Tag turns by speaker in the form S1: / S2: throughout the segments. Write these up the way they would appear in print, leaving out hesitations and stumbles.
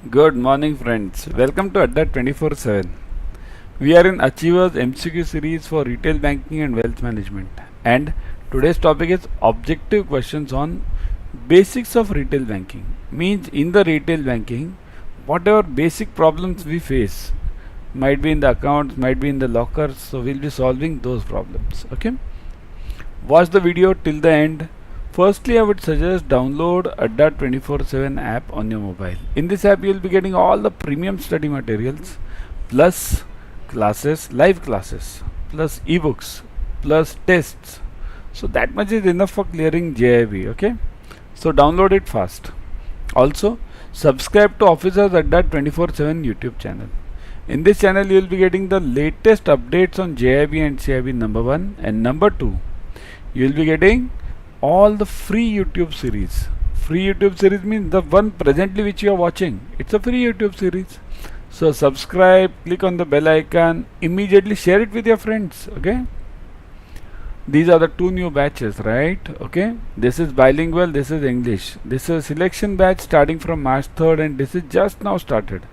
S1: Good morning, friends. Welcome to Adda 24/7. We are in Achievers MCQ series for retail banking and wealth management. And today's topic is objective questions on basics of retail banking. Means in the retail banking, whatever basic problems we face, might be in the accounts, might be in the lockers, so we'll be solving those problems. Okay? Watch the video till the end. Firstly, I would suggest download Adda 24/7 app on your mobile. In this app, you will be getting all the premium study materials, plus classes, live classes, plus ebooks, plus tests. So that much is enough for clearing JAIIB. Okay, so download it fast. Also, subscribe to Officers Adda 24/7 YouTube channel. In this channel, you will be getting the latest updates on JAIIB and CIB number 1 and number 2. You will be getting all the free YouTube series. Free YouTube series means the one presently which you are watching. It's a free YouTube series. So subscribe, click on the bell icon, immediately share it with your friends. Okay. These are the two new batches, right? Okay. This is bilingual, this is English. This is selection batch starting from March 3rd and this is just now started.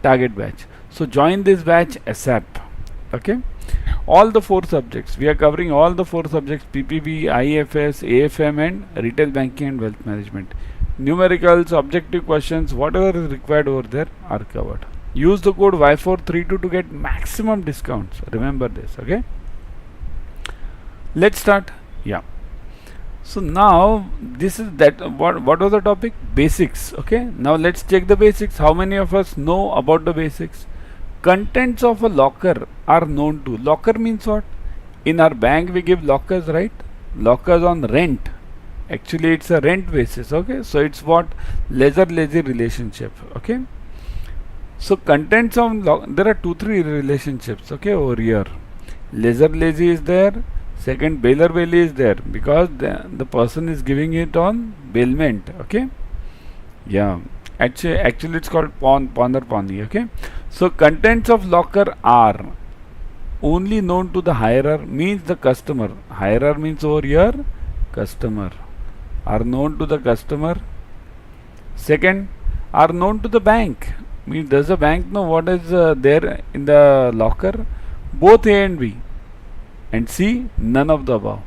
S1: Target batch. So join this batch ASAP. Okay. All the 4 subjects. We are covering all the 4 subjects: PPB, IFS, AFM and retail banking and wealth management. Numericals, objective questions, whatever is required over there are covered. Use the code Y432 to get maximum discounts. Remember this. Okay. Let's start. Yeah. So now this is that. What was the topic? Basics. Okay. Now let's check the basics. How many of us know about the basics? Contents of a locker are known to. Locker means what? In our bank we give lockers, right? Lockers on rent. Actually it's a rent basis. Okay, so it's what? Lessor-lessee relationship. Okay, so contents of there are 2-3 relationships. Okay, over here lessor-lessee is there. Second, bailor-bailee is there because the person is giving it on bailment. Okay, yeah. Actually it's called pawn or pawnee. Okay, so contents of locker are only known to the hirer, means the customer. Hirer means over here customer, are known to the customer. Second, are known to the bank, means does the bank know what is there in the locker? Both A and B. And C, none of the above.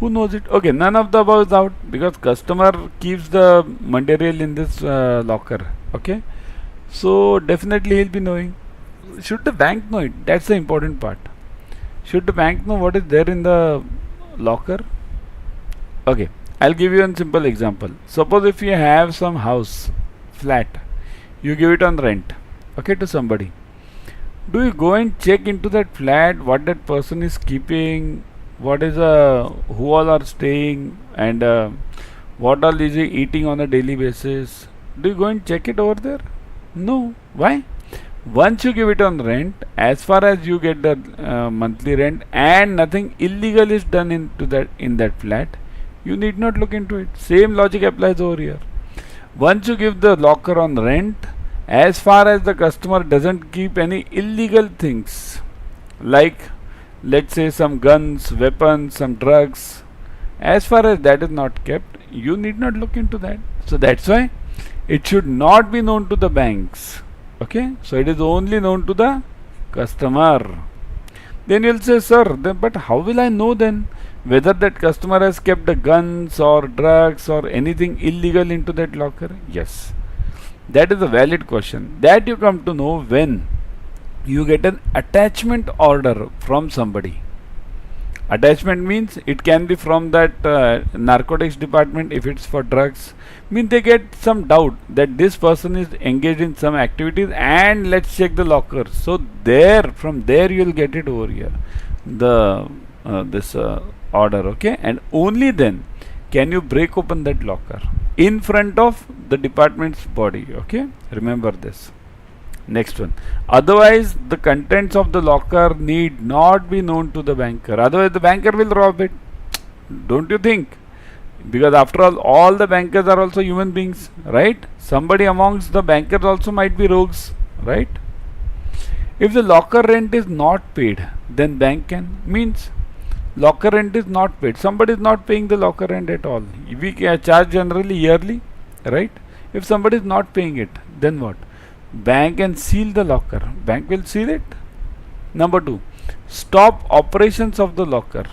S1: Who knows it? Okay, none of the above is out because customer keeps the material in this locker. Okay, so definitely he'll be knowing. Should the bank know it? That's the important part. Should the bank know what is there in the locker? Okay, I'll give you a simple example. Suppose if you have some house, flat, you give it on rent, okay, to somebody. Do you go and check into that flat what that person is keeping? What is who all are staying and what all is he eating on a daily basis? Do you go and check it over there? No. Why? Once you give it on rent, as far as you get the monthly rent and nothing illegal is done in that flat, you need not look into it. Same logic applies over here. Once you give the locker on rent, as far as the customer doesn't keep any illegal things like, let's say, some guns, weapons, some drugs, as far as that is not kept, you need not look into that. So that's why it should not be known to the banks. Okay, so it is only known to the customer. Then you'll say, sir, but how will I know then whether that customer has kept the guns or drugs or anything illegal into that locker? Yes, that is a valid question. That you come to know when you get an attachment order from somebody. Attachment means it can be from that narcotics department if it's for drugs. Means they get some doubt that this person is engaged in some activities and let's check the locker. So from there you will get it over here, the this order. Okay, and only then can you break open that locker in front of the department's body. Okay, remember this. Next one. Otherwise, the contents of the locker need not be known to the banker. Otherwise, the banker will rob it. Don't you think? Because after all the bankers are also human beings, right? Somebody amongst the bankers also might be rogues, right? If the locker rent is not paid, then bank can. Means locker rent is not paid. Somebody is not paying the locker rent at all. We charge generally yearly, right? If somebody is not paying it, then what? Bank can seal the locker. Bank will seal it. Number 2, stop operations of the locker.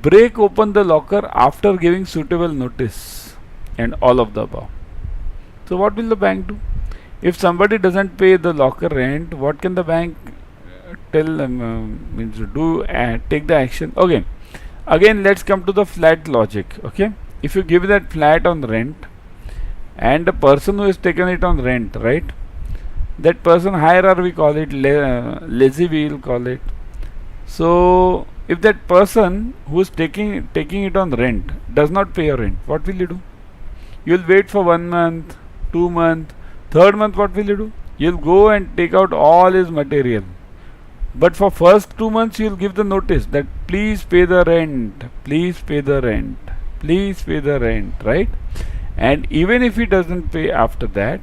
S1: Break open the locker after giving suitable notice, and all of the above. So what will the bank do? If somebody doesn't pay the locker rent, what can the bank tell them? Means do take the action. Okay. Again, let's come to the flat logic. Okay. If you give that flat on rent, and the person who has taken it on rent, right? That person, hirer we call it, lazy we will call it. So if that person who is taking it on rent does not pay your rent, what will you do? You will wait for 1 month, 2 months, third month. What will you do? You will go and take out all his material. But for first 2 months you will give the notice that please pay the rent, please pay the rent, please pay the rent, right? And even if he doesn't pay after that,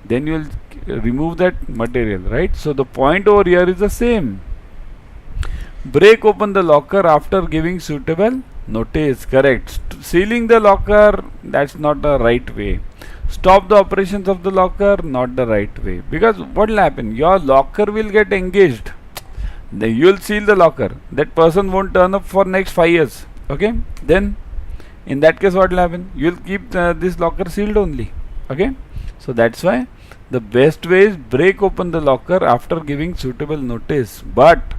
S1: then you will remove that material, right? So the point over here is the same. Break open the locker after giving suitable notice. Correct. Sealing the locker, that's not the right way. Stop the operations of the locker, not the right way. Because what will happen? Your locker will get engaged. Then you will seal the locker. That person won't turn up for next 5 years. Okay? Then in that case what will happen? You will keep this locker sealed only. Okay? So that's why the best way is break open the locker after giving suitable notice. But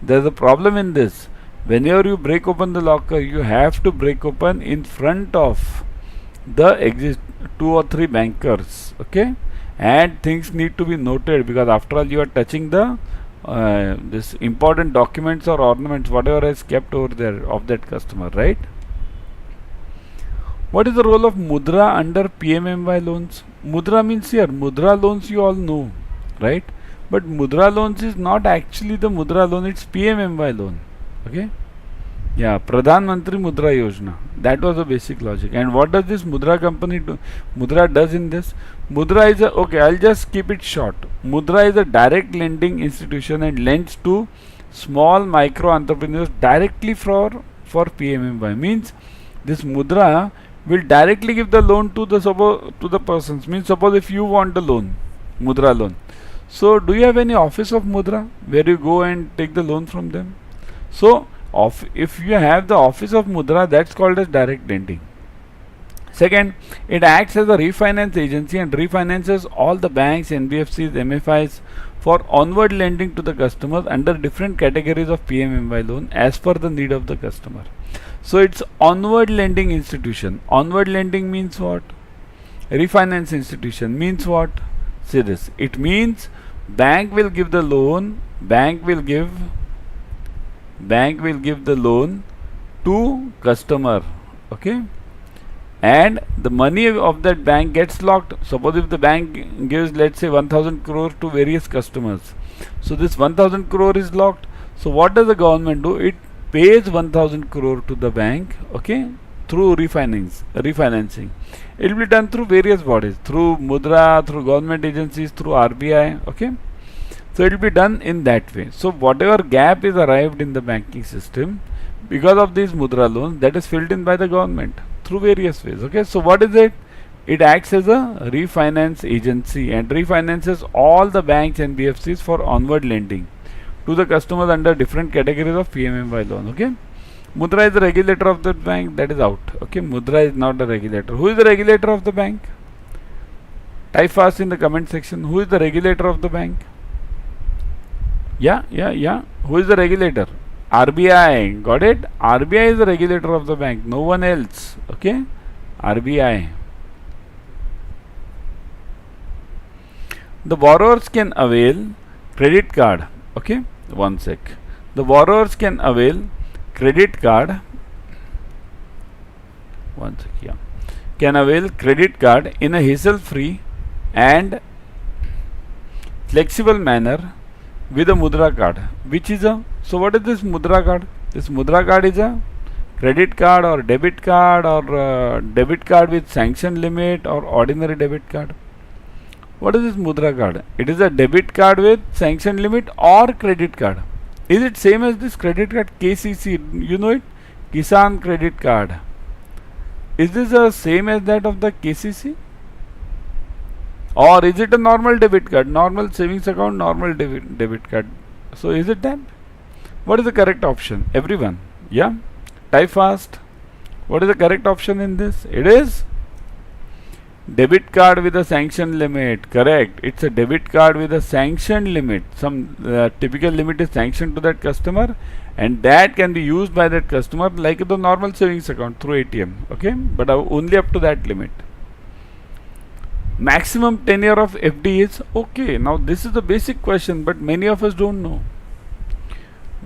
S1: there is a problem in this. Whenever you break open the locker, you have to break open in front of the 2 or 3 bankers. Okay? And things need to be noted, because after all you are touching the this important documents or ornaments, whatever is kept over there of that customer, right? What is the role of mudra under PMMY loans? Mudra means here, mudra loans you all know, right? But mudra loans is not actually the mudra loan, it's PMMY loan. Okay? Yeah, Pradhan Mantri Mudra Yojana. That was the basic logic. And what does this Mudra company do? Mudra does in this. Mudra is a, okay, I'll just keep it short. Mudra is a direct lending institution and lends to small micro entrepreneurs directly for PMMY. Means this Mudra will directly give the loan to the persons. Means suppose if you want the loan, Mudra loan. So do you have any office of Mudra where you go and take the loan from them? So if you have the office of Mudra, that's called as direct lending. Second, it acts as a refinance agency and refinances all the banks, NBFCs, MFIs for onward lending to the customers under different categories of PMMY loan as per the need of the customer. So it's onward lending institution. Onward lending means what? Refinance institution means what? See this. It means bank will give the loan, bank will give the loan to customer. Okay? And the money of that bank gets locked. Suppose if the bank gives, let's say, 1000 crore to various customers. So this 1000 crore is locked. So what does the government do? It pays 1000 crore to the bank, okay, through refinancing. It will be done through various bodies, through Mudra, through government agencies, through RBI, okay. So it will be done in that way. So whatever gap is arrived in the banking system because of these Mudra loans, that is filled in by the government through various ways. Okay, so what is it? It acts as a refinance agency and refinances all the banks and BFCs for onward lending to the customers under different categories of PMMY loan. Okay, Mudra is the regulator of the bank. That is out. Okay, Mudra is not the regulator. Who is the regulator of the bank? Type fast in the comment section. Who is the regulator of the bank? Yeah. Who is the regulator? RBI. Got it? RBI is the regulator of the bank. No one else. Okay? RBI. The borrowers can avail credit card. Okay? One sec. The borrowers can avail credit card. One sec. Yeah. Can avail credit card in a hassle-free and flexible manner with a Mudra card, which is a, so what is this Mudra card? This Mudra card is a credit card or debit card or debit card with sanction limit or ordinary debit card. What is this Mudra card? It is a debit card with sanction limit or credit card. Is it same as this credit card KCC? You know it? Kisan credit card. Is this the same as that of the KCC? Or is it a normal debit card? Normal savings account, normal debit card. So is it that? What is the correct option? Everyone. Yeah? Type fast. What is the correct option in this? It is debit card with a sanction limit. Correct. It's a debit card with a sanction limit. Some typical limit is sanctioned to that customer, and that can be used by that customer like the normal savings account through ATM. Okay? But only up to that limit. Maximum tenure of FD is okay. Now this is the basic question, but many of us don't know.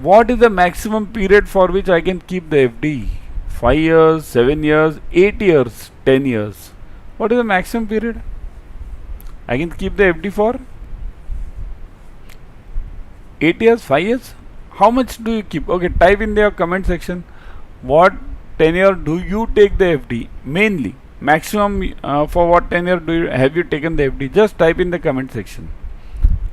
S1: What is the maximum period for which I can keep the FD? 5 years, 7 years, 8 years, 10 years. What is the maximum period? I can keep the FD for 8 years, 5 years. How much do you keep? Okay, type in their comment section. What tenure do you take the FD? Mainly, maximum for what tenure have you taken the FD? Just type in the comment section.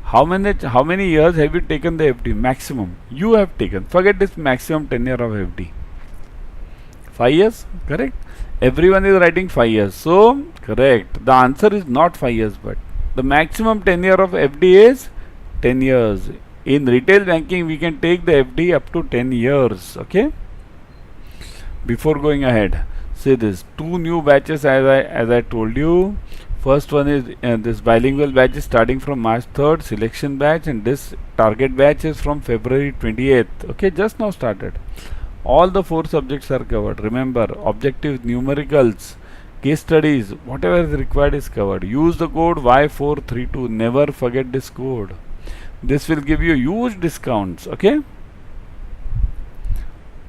S1: How many years have you taken the FD? Maximum you have taken. Forget this maximum tenure of FD. 5 years, correct? Everyone is writing 5 years. So, correct. The answer is not 5 years, but the maximum tenure of FD is 10 years. In retail banking, we can take the FD up to 10 years. Before going ahead, say this. 2 new batches as I told you. First one is this bilingual batch is starting from March 3rd, selection batch, and this target batch is from February 28th. Okay, just now started. All the 4 subjects are covered. Remember, objectives, numericals, case studies, whatever is required is covered. Use the code Y432. Never forget this code. This will give you huge discounts. Okay.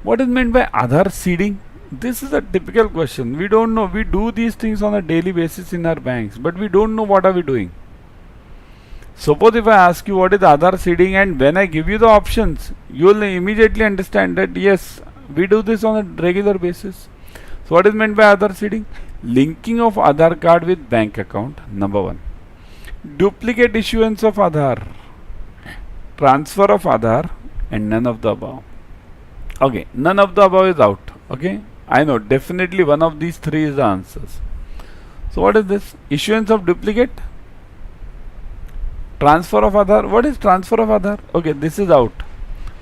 S1: What is meant by Aadhaar seeding? This is a typical question. We don't know. We do these things on a daily basis in our banks, but we don't know what are we doing. Suppose if I ask you what is Aadhaar seeding, and when I give you the options, you will immediately understand that yes, we do this on a regular basis. So what is meant by Aadhaar seeding? Linking of Aadhaar card with bank account, number 1. Duplicate issuance of Aadhaar, transfer of Aadhaar, and none of the above. Okay, none of the above is out. Okay, I know definitely one of these 3 is the answers. So what is this? Issuance of duplicate, transfer of Aadhaar. What is transfer of Aadhaar? Okay, this is out.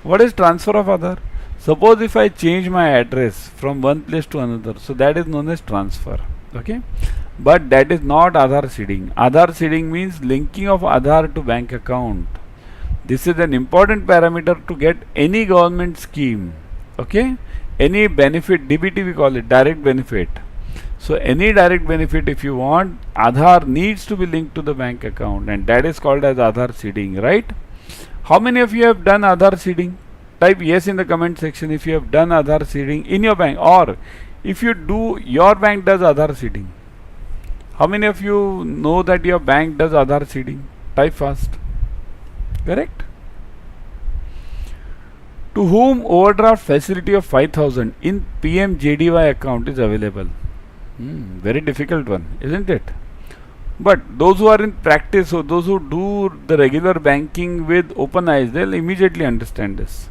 S1: What is transfer of Aadhaar? Suppose if I change my address from one place to another, so that is known as transfer. Okay, but that is not Aadhaar seeding. Aadhaar seeding means linking of Aadhaar to bank account. This is an important parameter to get any government scheme. Okay, any benefit, DBT we call it, direct benefit. So any direct benefit if you want, Aadhaar needs to be linked to the bank account, and that is called as Aadhaar seeding, right? How many of you have done Aadhaar seeding? Type yes in the comment section if you have done Aadhaar seeding in your bank, or if you do, your bank does Aadhaar seeding. How many of you know that your bank does Aadhaar seeding? Type fast. Correct? To whom overdraft facility of 5,000 in PMJDY account is available? Very difficult one, isn't it? But those who are in practice, so those who do the regular banking with open eyes, they'll immediately understand this.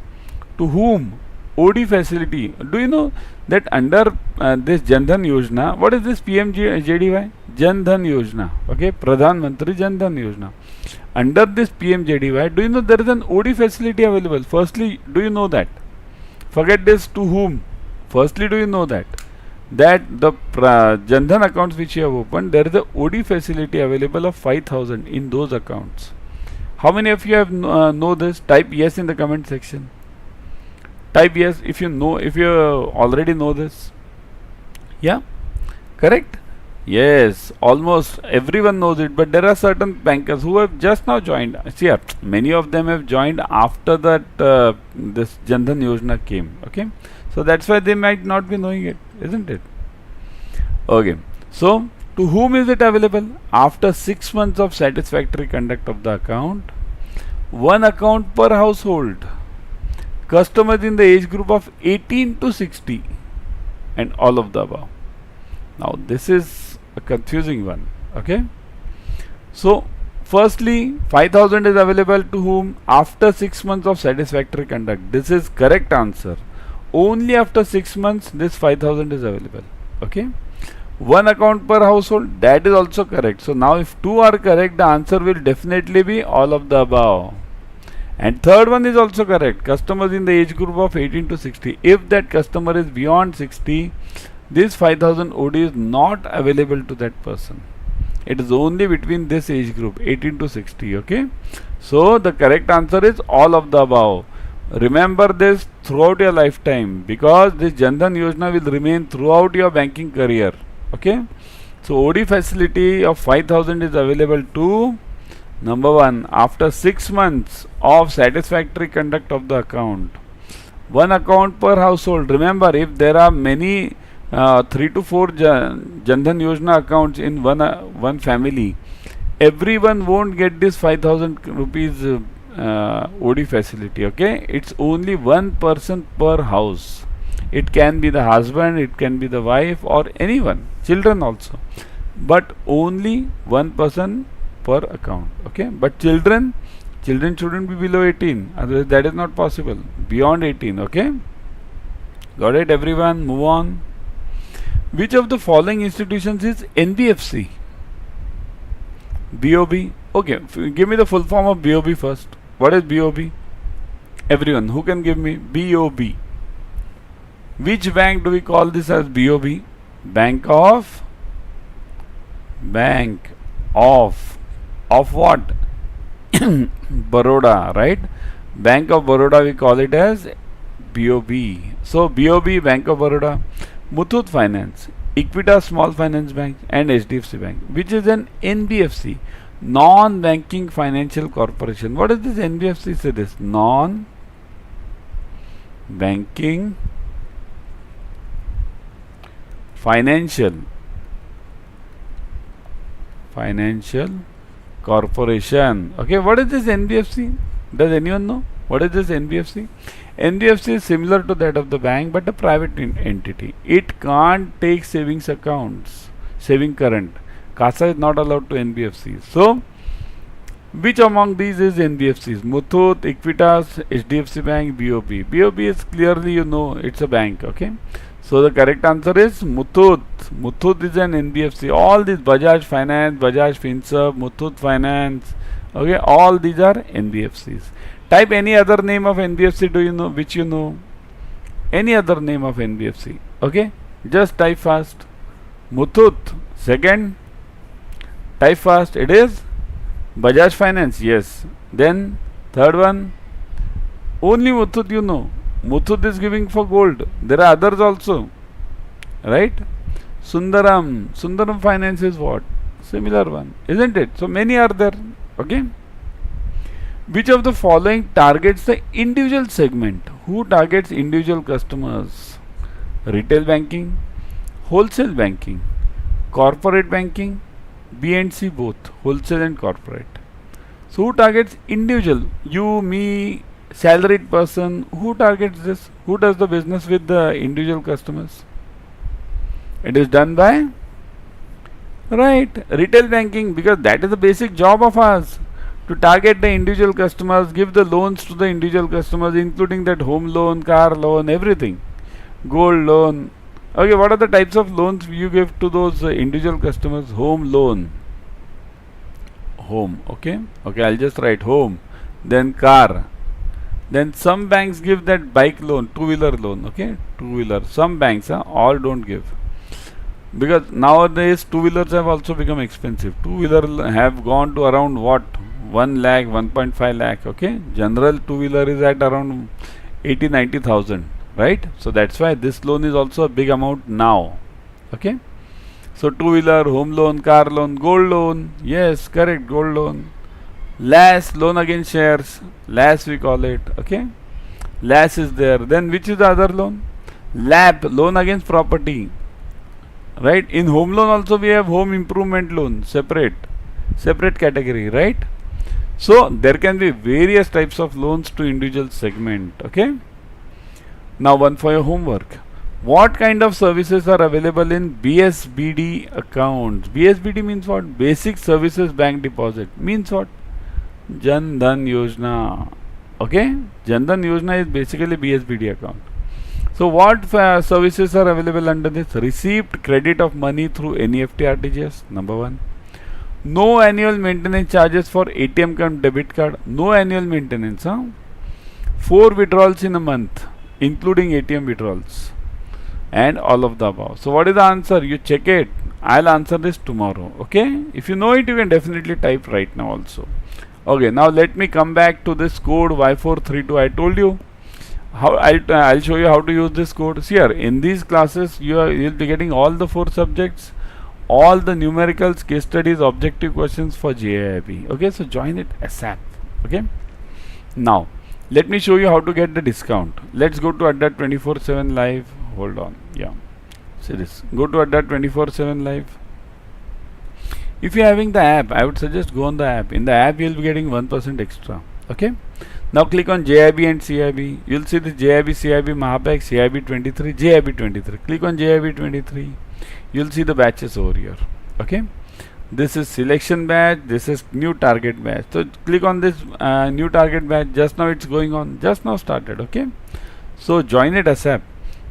S1: To whom? OD facility. Do you know that under this Jan Dhan Yojana, what is this PMJDY? Jan Dhan Yojana. Okay, Pradhan Mantri Jan Dhan Yojana. Under this PMJDY, do you know there is an OD facility available? Firstly, do you know that? Forget this to whom. Firstly, do you know that the Jan Dhan accounts which you have opened, there is a OD facility available of 5,000 in those accounts. How many of you have know this? Type yes in the comment section. Type yes if you know, if you already know this. Yeah, correct? Yes, almost everyone knows it, but there are certain bankers who have just now joined. See, many of them have joined after that this Jan Dhan Yojana came. Okay, so that's why they might not be knowing it, isn't it? Okay, so to whom is it available? After 6 months of satisfactory conduct of the account, 1 account per household, customers in the age group of 18 to 60, and all of the above. Now this is a confusing one. Okay, so firstly 5,000 is available to whom? After 6 months of satisfactory conduct. This is correct answer. Only after 6 months this 5,000 is available. Okay, One account per household, that is also correct. So now if two are correct, the answer will definitely be all of the above. And third one is also correct. Customers in the age group of 18 to 60. If that customer is beyond 60, this 5000 OD is not available to that person. It is only between this age group 18 to 60. Okay. So the correct answer is all of the above. Remember this throughout your lifetime, because this Jan Dhan Yojana will remain throughout your banking career. Okay. So OD facility of 5000 is available to number 1 after 6 months of satisfactory conduct of the account. One account per household. Remember, if there are many 3 to 4 Jan Dhan Yojana accounts in one family, everyone won't get this 5000 rupees OD facility. Okay, it's only one person per house. It can be the husband, it can be the wife, or anyone, children also, but only one person per account. Okay, but children shouldn't be below 18, otherwise that is not possible. Beyond 18. Okay, got it everyone? Move on. Which of the following institutions is NBFC? BOB. Okay, give me the full form of BOB first. What is BOB? Everyone, who can give me BOB? Which bank do we call this as BOB? Bank of what? Baroda, right? Bank of Baroda, we call it as BOB. So BOB, Bank of Baroda, Muthoot Finance, Equitas Small Finance Bank, and HDFC Bank, which is an NBFC, non-banking financial corporation. What is this NBFC? Say this, non-banking financial corporation. Okay, what is this NBFC? Does anyone know what is this NBFC? NBFC is similar to that of the bank, but a private entity. It can't take savings accounts, saving current. CASA is not allowed to NBFCs. So, which among these is NBFCs? Muthoot, Equitas, HDFC Bank, BOB. BOB is clearly, you know, it's a bank. Okay. So the correct answer is Muthoot. Muthoot is an NBFC. All these Bajaj Finance, Bajaj Finserv, Muthoot Finance, okay, all these are NBFCs. Type any other name of NBFC, do you know, which you know? Any other name of NBFC, okay? Just type fast. Muthoot, second, type fast, it is Bajaj Finance, yes. Then, third one, only Muthoot you know. Muthoot is giving for gold. There are others also, right? Sundaram Finance is what? Similar one, isn't it? So many are there, okay? Which of the following targets the individual segment? Who targets individual customers? Retail banking, wholesale banking, corporate banking, B and C both, wholesale and corporate. So who targets individual? You, me, salaried person. Who targets this? Who does the business with the individual customers? It is done by, right, retail banking, because that is the basic job of us, to target the individual customers, give the loans to the individual customers, including that home loan, car loan, everything, gold loan. Okay, what are the types of loans you give to those individual customers? Home loan, home, okay, I'll just write home, then car. Then some banks give that bike loan, two-wheeler loan, okay, two-wheeler. Some banks, all don't give. Because nowadays two-wheelers have also become expensive. Two-wheeler have gone to around what? 1 lakh, 1.5 lakh, okay. General two-wheeler is at around 80-90,000, right? So that's why this loan is also a big amount now, okay. So two-wheeler, home loan, car loan, gold loan, yes, correct, gold loan. LAS, loan against shares, LAS we call it, okay. LAS is there. Then which is the other loan? LAP, loan against property, right? In home loan also we have home improvement loan, separate category, right? So there can be various types of loans to individual segment, okay. Now one for your homework. What kind of services are available in BSBD accounts? BSBD means what? Basic Services Bank Deposit. Means what? Jan Dhan Yojana. Okay? Jan Dhan Yojana is basically BSBD account. So what services are available under this? Received credit of money through NEFT RTGS, number one. No annual maintenance charges for ATM card, debit card. No annual maintenance. 4 withdrawals in a month, including ATM withdrawals. And all of the above. So what is the answer? You check it. I'll answer this tomorrow. Okay? If you know it, you can definitely type right now also. Okay, now let me come back to this code Y432. I told you how I'll show you how to use this code. See here, in these classes you'll be getting all the 4 subjects, all the numericals, case studies, objective questions for JAIIB. Okay, so join it ASAP. Okay, now let me show you how to get the discount. Let's go to Adda 24/7 live. Hold on, yeah, see this. Go to Adda 24/7 live. If you're having the app, I would suggest go on the app. In the app you'll be getting 1% extra. Okay, now click on JAIIB and CIB. You'll see the JAIIB, CIB, Mahapack, CIB 23, JAIIB 23. Click on JAIIB 23. You'll see the batches over here. Okay, this is selection batch, this is new target batch. So click on this new target batch. Just now it's going on, just now started. Okay, so join it ASAP.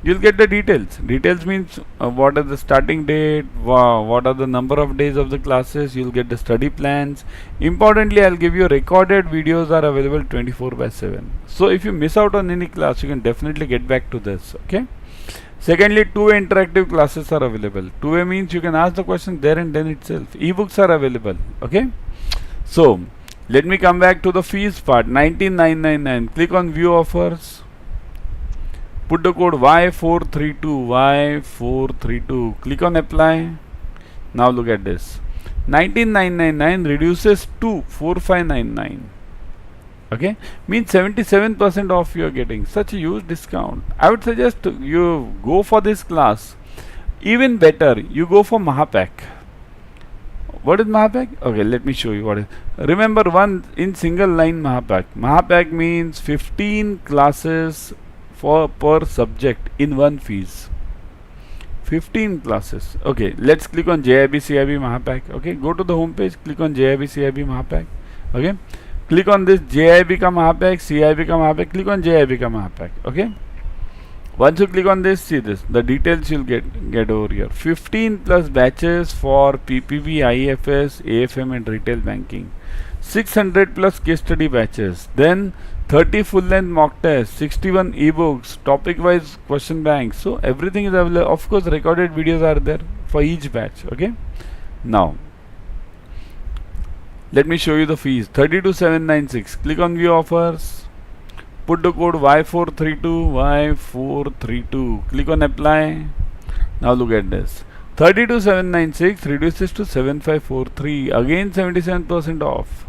S1: You'll get the details. Details means what are the starting date, what are the number of days of the classes. You'll get the study plans. Importantly, I'll give you recorded videos are available 24/7. So if you miss out on any class, you can definitely get back to this. Okay. Secondly, 2-way interactive classes are available. 2-way means you can ask the question there and then itself. Ebooks are available. Okay. So let me come back to the fees part. 19,999. Click on view offers. Put the code Y432. Click on apply. Now look at this. 19,999 reduces to 4,599. Okay, means 77% off you are getting. Such a huge discount. I would suggest you go for this class. Even better, you go for Mahapack. What is Mahapack? Okay, let me show you what is. Remember one in single line Mahapack. Mahapack means 15 classes per subject in one fees. 15 classes. Okay, let's click on JAIIB CIB Mahapack. Okay, go to the home page, click on JAIIB CIB Mahapack. Okay, click on this JAIIB ka Mahapack, CIB ka Mahapack, click on JAIIB ka Mahapack. Okay, once you click on this, see this, the details you'll get over here. 15 plus batches for PPB, IFS, AFM and retail banking. 600 plus case study batches. Then 30 full-length mock tests, 61 ebooks, topic-wise question banks. So everything is available. Of course, recorded videos are there for each batch. Okay. Now, let me show you the fees. 32,796. Click on view offers. Put the code Y432. Click on apply. Now look at this. 32,796 reduces to 7,543. Again 77% off.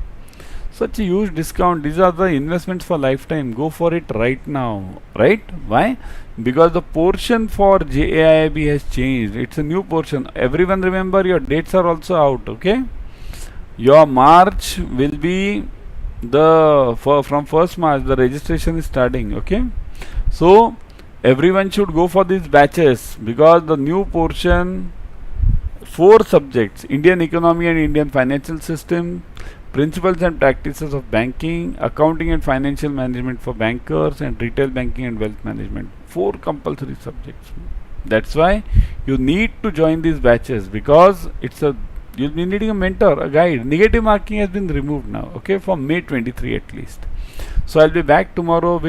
S1: Such a huge discount. These are the investments for lifetime. Go for it right now. Right? Why? Because the portion for JAIIB has changed. It's a new portion. Everyone remember your dates are also out. Okay? Your March will be from 1st March. The registration is starting. Okay? So everyone should go for these batches because the new portion, 4 subjects: Indian economy and Indian financial system, principles and practices of banking, accounting and financial management for bankers, and retail banking and wealth management. 4 compulsory subjects. That's why you need to join these batches, because you'll be needing a mentor, a guide. Negative marking has been removed now, okay, from May 23 at least. So I'll be back tomorrow with